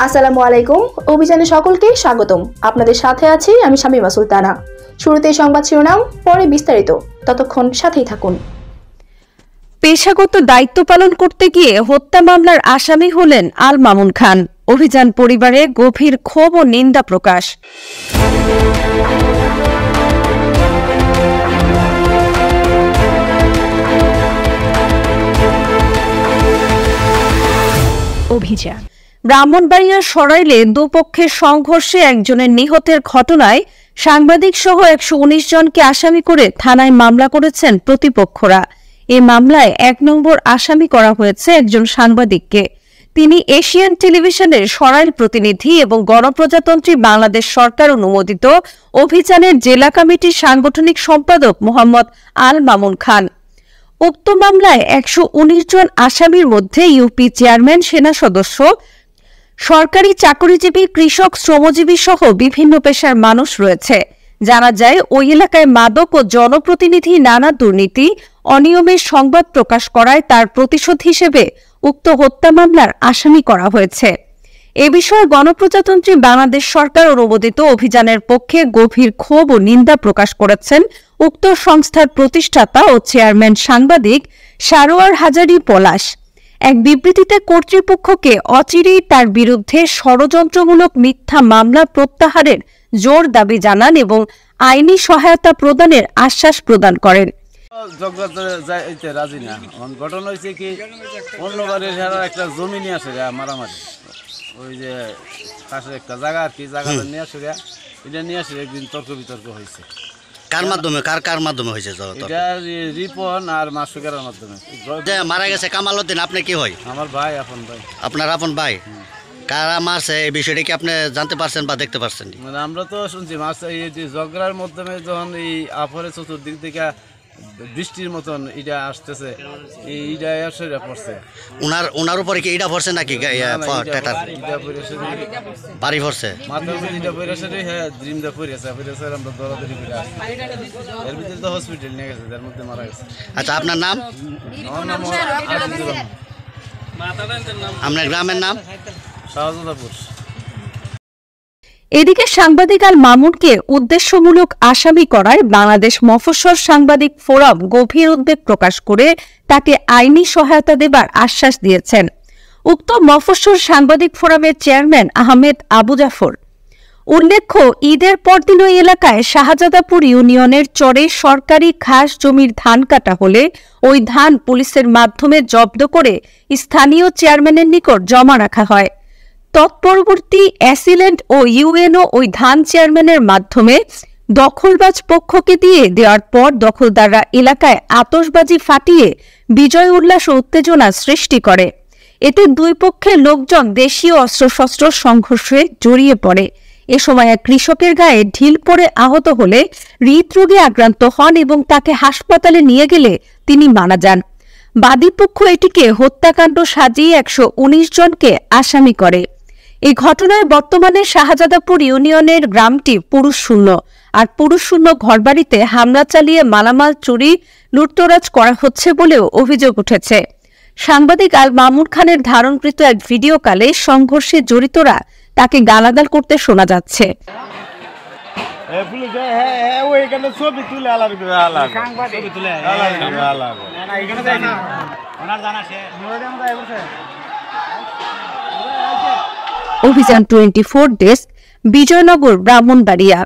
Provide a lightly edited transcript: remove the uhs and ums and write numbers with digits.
আসসালামু আলাইকুম। অভিযানে সকলকে স্বাগতম। আপনাদের সাথে আছি আমি শামিমা সুলতানা। শুরুতেই সংবাদ শিরোনাম, পরে বিস্তারিত। ততক্ষণ সাথেই থাকুন। পেশাগত দায়িত্ব পালন করতে গিয়ে হত্যা মামলার আসামি হলেন আল মামুন খান। অভিযান পরিবারে গভীর ক্ষোভ ও নিন্দা প্রকাশ। অভিযান ব্রাহ্মণবাড়িয়ার সরাইলে দুপক্ষের সংঘর্ষে একজনের নিহতের ঘটনায় সাংবাদিক সহ ১১৯ জনকে আসামি করে থানায় মামলা করেছেন প্রতিপক্ষরা। এ মামলায় ১ নম্বর আসামি করা হয়েছে একজন সাংবাদিককে। তিনি এশিয়ান টেলিভিশনের সরাইল প্রতিনিধি এবং গণপ্রজাতন্ত্রী বাংলাদেশ সরকার অনুমোদিত অভিযানের জেলা কমিটির সাংগঠনিক সম্পাদক মোহাম্মদ আল মামুন খান। উক্ত মামলায় ১১৯ জন আসামির মধ্যে ইউপি চেয়ারম্যান, সেনা সদস্য, সরকারি চাকরিজীবী, কৃষক, শ্রমজীবী সহ বিভিন্ন পেশার মানুষ রয়েছে। জানা যায়, ওই এলাকায় মাদক ও জনপ্রতিনিধি নানা দুর্নীতি, অনিয়মের সংবাদ প্রকাশ করায় তার প্রতিশোধ হিসেবে উক্ত হত্যা মামলার আসামি করা হয়েছে। এ বিষয়ে গণপ্রজাতন্ত্রী বাংলাদেশ সরকার অনুমোদিত অভিযানের পক্ষে গভীর ক্ষোভ ও নিন্দা প্রকাশ করেছেন উক্ত সংস্থার প্রতিষ্ঠাতা ও চেয়ারম্যান সাংবাদিক সারোয়ার হাজারী পলাশ। এক বিবৃতিতে কর্তৃপক্ষকে অচিরেই তার বিরুদ্ধে ষড়যন্ত্রমূলক মিথ্যা মামলা প্রত্যাহারের জোর দাবি জানান এবং আইনি সহায়তা প্রদানের আশ্বাস প্রদান করেন। রাজি না, ঘটনা হয়েছে কি, অন্যবারে একটা জমি নিয়ে আসে মারামারি, ওই যে পাশে একটা জায়গা আর কি, জায়গাটা নিয়ে আসে, এটা নিয়ে আসে একদিন তর্ক বিতর্ক হয়েছে। কার মাধ্যমে কার মাধ্যমে হয়েছে? এটা রিপন আর মাসুকের মাধ্যমে। মারা গেছে কামাল উদ্দিন, আপনি কি হয়? আমার ভাই, আপন ভাই। আপনার আপন ভাই? কারা মারছে এই বিষয়টা কি আপনি জানতে পারছেন বা দেখতে পারছেন? মানে আমরা তো শুনছি মাছ এই ঝগড়ার মাধ্যমে যখন এই আফরে চতুর্দিক থেকে বৃষ্টির মতন এটা আসতেছে, এইটা সেটা পড়ছে ওনার উপরে কি এটা পড়ছে নাকি বাড়ি পড়ছে? মাথার উপরে এটা পড়েছে, হ্যাঁ ড্রিমটা পড়েছে, আমরা দৌড়াদৌড়ি করে আসছি। এর ভিতরে তো হসপিটাল নিয়ে গেছে, যার মধ্যে মারা গেছে। আচ্ছা, আপনার নাম? আমার নাম আজিজুর রহমান। আপনার গ্রামের নাম? শাহজাদাপুর। এদিকে সাংবাদিক আল মামুনকে উদ্দেশ্যমূলক আসামি করায় বাংলাদেশ মফস্বল সাংবাদিক ফোরাম গভীর উদ্বেগ প্রকাশ করে তাকে আইনি সহায়তা দেবার আশ্বাস দিয়েছেন। উক্ত মফস্বল সাংবাদিক ফোরামের চেয়ারম্যান আহমেদ আবু জাফর। উল্লেখ্য, ঈদের পরদিন ওই এলাকায় শাহজাদাপুর ইউনিয়নের চরে সরকারি খাস জমির ধান কাটা হলে ওই ধান পুলিশের মাধ্যমে জব্দ করে স্থানীয় চেয়ারম্যানের নিকট জমা রাখা হয়। তৎপরবর্তী অ্যাসিল্যান্ড ও ইউএনও ওই ধান চেয়ারম্যানের মাধ্যমে দখলবাজ পক্ষকে দিয়ে দেওয়ার পর দখলদাররা এলাকায় আতশবাজি ফাটিয়ে বিজয় উল্লাস ও উত্তেজনা সৃষ্টি করে। এতে দুই পক্ষের লোকজন দেশীয় অস্ত্রশস্ত্র সংঘর্ষে জড়িয়ে পড়ে। এ সময় এক কৃষকের গায়ে ঢিল পড়ে আহত হলে হৃদরোগে আক্রান্ত হন এবং তাকে হাসপাতালে নিয়ে গেলে তিনি মারা যান। বাদীপক্ষ এটিকে হত্যাকাণ্ড সাজিয়ে ১১৯ জনকে আসামি করে। এই ঘটনায় বর্তমানে শাহজাদাপুর ইউনিয়নের গ্রামটি পুরুষ শূন্য, আর পুরুষ শূন্য ঘরবাড়িতে হামলা চালিয়ে মালামাল চুরি, লুটতরাজ করা হচ্ছে বলেও অভিযোগ উঠেছে। সাংবাদিক আল মামুন খানের ধারণকৃত এক ভিডিও কলে সংঘর্ষে জড়িতরা তাকে গালাগাল করতে শোনা যাচ্ছে। অভিযান 24 ডেস্ক, বিজয়নগর, ব্রাহ্মণবাড়িয়া।